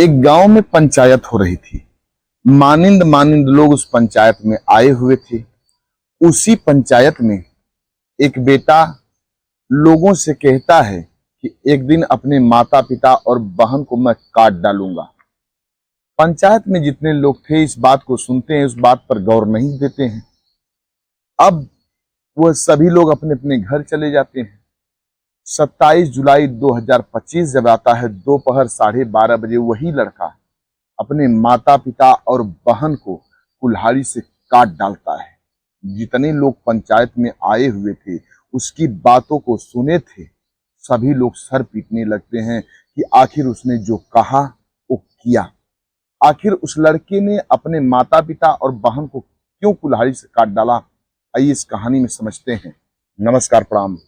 एक गांव में पंचायत हो रही थी। मानिंद मानिंद लोग उस पंचायत में आए हुए थे। उसी पंचायत में एक बेटा लोगों से कहता है कि एक दिन अपने माता पिता और बहन को मैं काट डालूंगा। पंचायत में जितने लोग थे इस बात को सुनते हैं, उस बात पर गौर नहीं देते हैं। अब वह सभी लोग अपने अपने घर चले जाते हैं। 27 जुलाई 2025 जब आता है, दोपहर 12:30 बजे वही लड़का अपने माता पिता और बहन को कुल्हाड़ी से काट डालता है। जितने लोग पंचायत में आए हुए थे, उसकी बातों को सुने थे, सभी लोग सर पीटने लगते हैं कि आखिर उसने जो कहा वो किया। आखिर उस लड़के ने अपने माता पिता और बहन को क्यों कुल्हाड़ी से काट डाला? आइए इस कहानी में समझते हैं। नमस्कार, प्रणाम।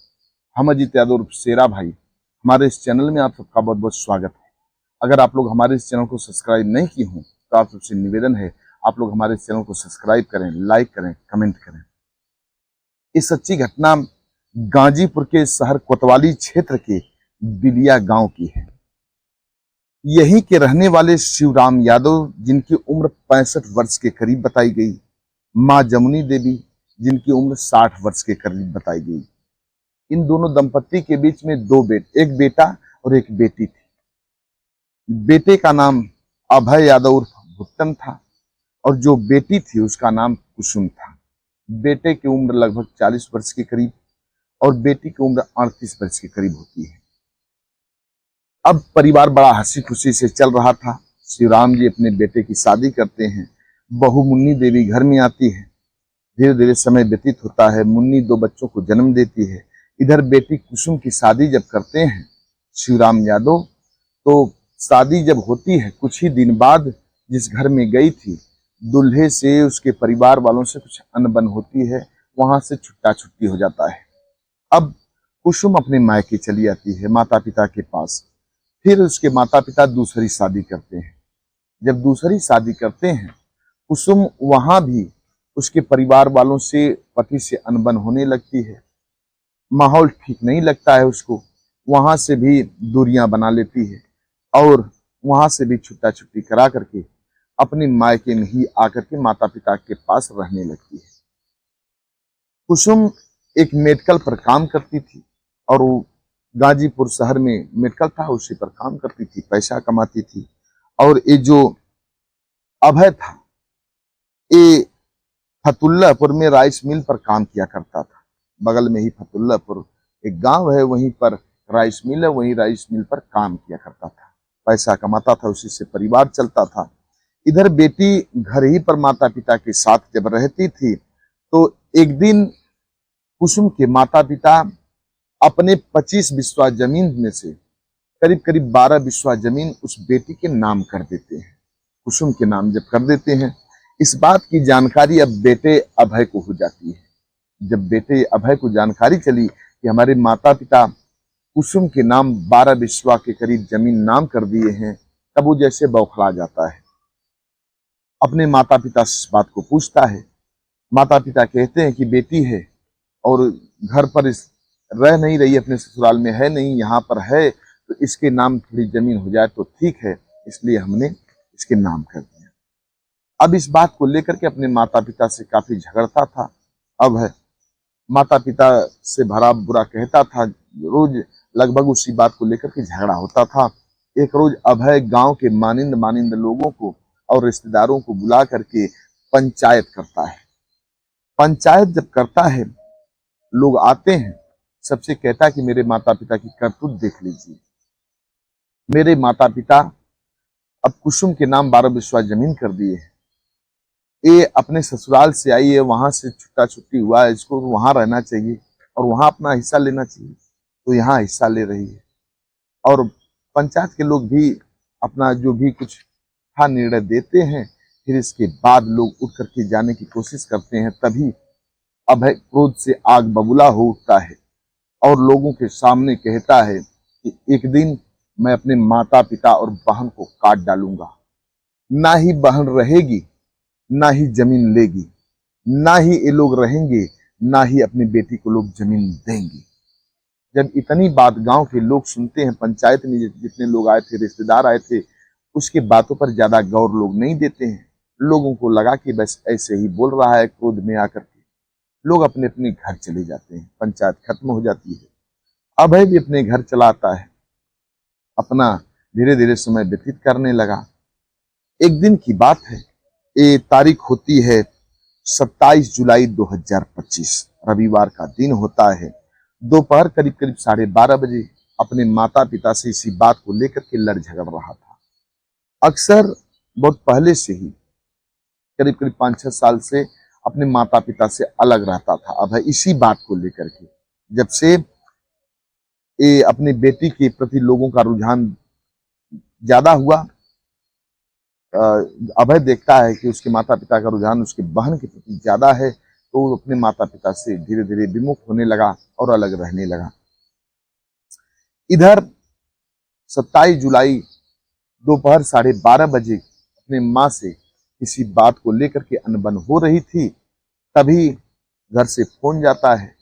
हम अजीत यादव उर्फ शेरा भाई, हमारे इस चैनल में आप सबका बहुत बहुत स्वागत है। अगर आप लोग हमारे इस चैनल को सब्सक्राइब नहीं किए हों तो आप सबसे निवेदन है, आप लोग हमारे इस चैनल को सब्सक्राइब करें, लाइक करें, कमेंट करें। इस सच्ची घटना गाजीपुर के शहर कोतवाली क्षेत्र के बिलिया गांव की है। यहीं के रहने वाले शिवराम यादव, जिनकी उम्र 65 वर्ष के करीब बताई गई, मां जमुनी देवी, जिनकी उम्र 60 वर्ष के करीब बताई गई। इन दोनों दंपत्ति के बीच में एक बेटा और एक बेटी थी। बेटे का नाम अभय यादव उर्फ भुट्टन था और जो बेटी थी उसका नाम कुसुम था। बेटे की उम्र लगभग 40 वर्ष के करीब और बेटी की उम्र 38 वर्ष के करीब होती है। अब परिवार बड़ा हंसी खुशी से चल रहा था। शिवराम जी अपने बेटे की शादी करते हैं। बहू मुन्नी देवी घर में आती है। धीरे धीरे समय व्यतीत होता है। मुन्नी 2 बच्चों को जन्म देती है। इधर बेटी कुसुम की शादी जब करते हैं शिवराम यादव, तो शादी जब होती है कुछ ही दिन बाद जिस घर में गई थी, दूल्हे से उसके परिवार वालों से कुछ अनबन होती है, वहां से छुट्टा छुट्टी हो जाता है। अब कुसुम अपने मायके चली आती है, माता पिता के पास। फिर उसके माता पिता दूसरी शादी करते हैं। जब दूसरी शादी करते हैं, कुसुम वहां भी उसके परिवार वालों से, पति से अनबन होने लगती है। माहौल ठीक नहीं लगता है उसको, वहां से भी दूरियां बना लेती है और वहां से भी छुट्टा छुट्टी करा करके अपने मायके में ही आकर के माता पिता के पास रहने लगती है। कुसुम एक मेडिकल पर काम करती थी और वो गाजीपुर शहर में मेडिकल था, उसी पर काम करती थी, पैसा कमाती थी। और ये जो अभय था, ये फतुल्लापुर में राइस मिल पर काम किया करता था। बगल में ही फतुल्लापुर एक गांव है, वहीं पर राइस मिल है, वहीं राइस मिल पर काम किया करता था, पैसा कमाता था, उसी से परिवार चलता था। इधर बेटी घर ही पर माता पिता के साथ जब रहती थी, तो एक दिन कुसुम के माता पिता अपने 25 बिस्वा जमीन में से करीब करीब 12 बिस्वा जमीन उस बेटी के नाम कर देते हैं। कुसुम के नाम जब कर देते हैं, इस बात की जानकारी अब बेटे अभय को हो जाती है। जब बेटे अभय को जानकारी चली कि हमारे माता पिता कुसुम के नाम 12 बिस्वा के करीब जमीन नाम कर दिए हैं, तब वो जैसे बौखला जाता है। अपने माता पिता से इस बात को पूछता है। माता पिता कहते हैं कि बेटी है और घर पर रह नहीं रही, अपने ससुराल में है नहीं, यहाँ पर है, तो इसके नाम थोड़ी जमीन हो जाए तो ठीक है, इसलिए हमने इसके नाम कर दिया। अब इस बात को लेकर के अपने माता पिता से काफी झगड़ता था। अब है माता पिता से भरा बुरा कहता था, रोज लगभग उसी बात को लेकर के झगड़ा होता था। एक रोज अभय गांव के मानिंद मानिंद लोगों को और रिश्तेदारों को बुला करके पंचायत करता है। पंचायत जब करता है, लोग आते हैं, सबसे कहता है कि मेरे माता पिता की करतूत देख लीजिए। मेरे माता पिता अब कुसुम के नाम 12 बिस्वा जमीन कर दिए हैं। ये अपने ससुराल से आई है, वहां से छुट्टा छुट्टी हुआ है, इसको वहां रहना चाहिए और वहां अपना हिस्सा लेना चाहिए, तो यहाँ हिस्सा ले रही है। और पंचायत के लोग भी अपना जो भी कुछ था निर्णय देते हैं। फिर इसके बाद लोग उठ करके जाने की कोशिश करते हैं। तभी अभय क्रोध से आग बबूला हो उठता है और लोगों के सामने कहता है कि एक दिन मैं अपने माता पिता और बहन को काट डालूंगा। ना ही बहन रहेगी, ना ही जमीन लेगी, ना ही ये लोग रहेंगे, ना ही अपनी बेटी को लोग जमीन देंगे। जब इतनी बात गांव के लोग सुनते हैं, पंचायत में जितने लोग आए थे, रिश्तेदार आए थे, उसके बातों पर ज्यादा गौर लोग नहीं देते हैं। लोगों को लगा कि बस ऐसे ही बोल रहा है क्रोध में आकर के। लोग अपने अपने घर चले जाते हैं, पंचायत खत्म हो जाती है। अभय भी अपने घर चला आता है, अपना धीरे धीरे समय व्यतीत करने लगा। एक दिन की बात है, ये तारीख होती है 27 जुलाई 2025, रविवार का दिन होता है। दोपहर करीब करीब 12:30 बजे अपने माता पिता से इसी बात को लेकर के लड़ झगड़ रहा था। अक्सर बहुत पहले से ही, करीब करीब 5-6 साल से अपने माता पिता से अलग रहता था अभय, इसी बात को लेकर के। जब से ये अपनी बेटी के प्रति लोगों का रुझान ज्यादा हुआ, अभय देखता है कि उसके माता पिता का रुझान उसके बहन के प्रति ज्यादा है, तो वो अपने माता पिता से धीरे धीरे विमुख होने लगा और अलग रहने लगा। इधर 27 जुलाई दोपहर 12:30 बजे अपने माँ से किसी बात को लेकर के अनबन हो रही थी, तभी घर से फोन जाता है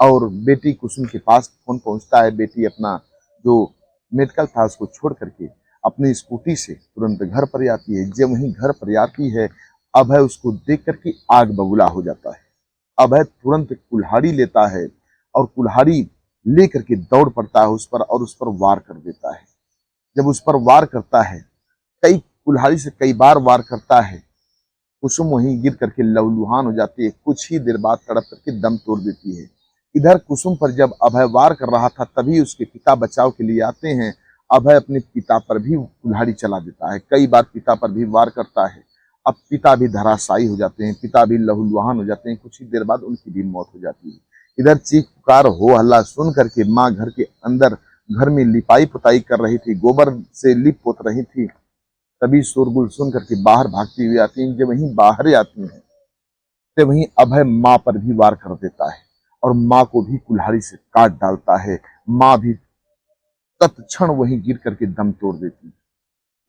और बेटी कुसुम के पास फोन पहुंचता है। बेटी अपना जो मेडिकल था उसको छोड़ करके अपनी स्कूटी से तुरंत घर पर आती है। जब वहीं घर पर आती है, अभय उसको देख करके आग बबूला हो जाता है। अभय तुरंत कुल्हाड़ी लेता है और कुल्हाड़ी लेकर के दौड़ पड़ता है उस पर और उस पर वार कर देता है। जब उस पर वार करता है, कुल्हाड़ी से कई बार वार करता है, कुसुम वहीं गिर करके लहूलुहान हो जाती है। कुछ ही देर बाद तड़प करके दम तोड़ देती है। इधर कुसुम पर जब अभय वार कर रहा था, तभी उसके पिता बचाव के लिए आते हैं। अभय अपने पिता पर भी कुल्हाड़ी चला देता है, कई बार पिता पर भी वार करता है। अब पिता भी धराशायी हो जाते हैं, पिता भी लहूलुहान हो जाते हैं। कुछ ही देर बाद उनकी भी मौत हो जाती है। इधर चीख पुकार हो हल्ला सुन करके माँ घर के अंदर घर में लिपाई पुताई कर रही थी, गोबर से लिप पोत रही थी। तभी शोरगुल सुन करके बाहर भागती हुई आती हैं। जब वहीं बाहर आती हैं, तो वहीं अभय माँ पर भी वार कर देता है और माँ को भी कुल्हाड़ी से काट डालता है। माँ भी तत्क्षण वहीं गिर करके दम तोड़ देती है।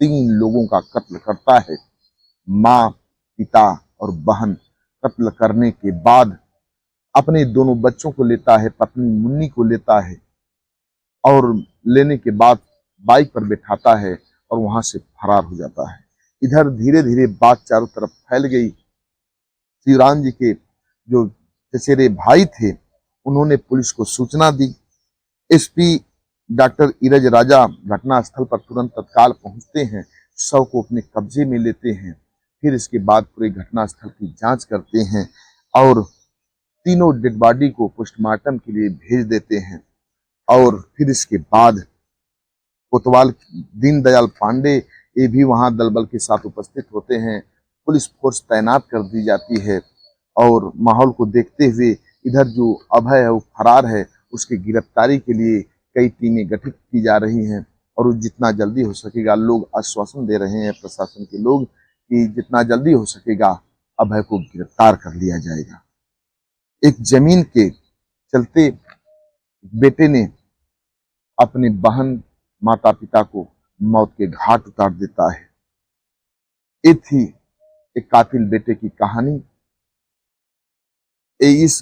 3 लोगों का कत्ल करता है। माँ, पिता और बहन। कत्ल करने के बाद अपने दोनों बच्चों को लेता है, पत्नी मुन्नी को लेता है और लेने के बाद बाइक पर बैठाता है और वहां से फरार हो जाता है। इधर धीरे धीरे बात चारों तरफ फैल गई। शिवराम जी के जो चचेरे भाई थे, उन्होंने पुलिस को सूचना दी। एसपी डॉक्टर इरज राजा घटना स्थल पर तुरंत तत्काल पहुंचते हैं, शव को अपने कब्जे में लेते हैं। फिर इसके बाद पूरे घटना स्थल की जांच करते हैं और तीनों डेड बॉडी को पोस्टमार्टम के लिए भेज देते हैं। और फिर इसके बाद कोतवाल दीनदयाल पांडे ये भी वहां दलबल के साथ उपस्थित होते हैं। पुलिस फोर्स तैनात कर दी जाती है और माहौल को देखते हुए इधर जो अभय है वो फरार है, उसकी गिरफ्तारी के लिए कई टीमें गठित की जा रही हैं और जितना जल्दी हो सकेगा, लोग आश्वासन दे रहे हैं प्रशासन के लोग कि जितना जल्दी हो सकेगा अभय को गिरफ्तार कर लिया जाएगा। एक जमीन के चलते बेटे ने अपने बहन माता पिता को मौत के घाट उतार देता है। ये थी एक कातिल बेटे की कहानी। इस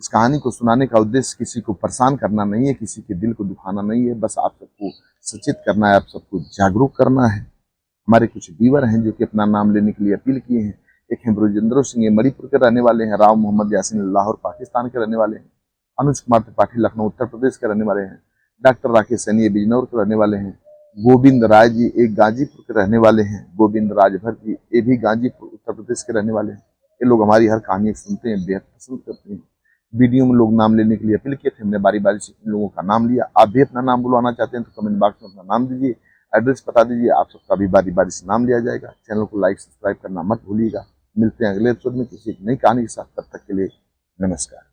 कहानी को सुनाने का उद्देश्य किसी को परेशान करना नहीं है, किसी के दिल को दुखाना नहीं है, बस आप सबको सचेत करना है, आप सबको जागरूक करना है। हमारे कुछ व्यूअर हैं जो कि अपना नाम लेने के लिए अपील किए हैं। एक हैं ब्रजेंद्र सिंह, ये मणिपुर के रहने वाले हैं। राव मोहम्मद यासीन लाहौर पाकिस्तान के रहने वाले हैं। अनुज कुमार त्रिपाठी लखनऊ उत्तर प्रदेश के रहने वाले हैं। डॉक्टर राकेश सैनी बिजनौर के रहने वाले हैं। गोविंद राय जी एक गाजीपुर के रहने वाले हैं। गोविंद राजभर जी ये भी गाजीपुर उत्तर प्रदेश के रहने वाले हैं। ये लोग हमारी हर कहानी सुनते हैं, बेहद पसंद करते हैं। वीडियो में लोग नाम लेने के लिए अपील किए थे, हमने बारी बारी से इन लोगों का नाम लिया। आप भी अपना नाम बुलवाना चाहते हैं तो कमेंट बॉक्स में अपना नाम दीजिए, एड्रेस बता दीजिए, आप सबका भी बारी बारी से नाम लिया जाएगा। चैनल को लाइक सब्सक्राइब करना मत भूलिएगा। मिलते हैं अगले एपिसोड में किसी नई कहानी के साथ, तब तक के लिए नमस्कार।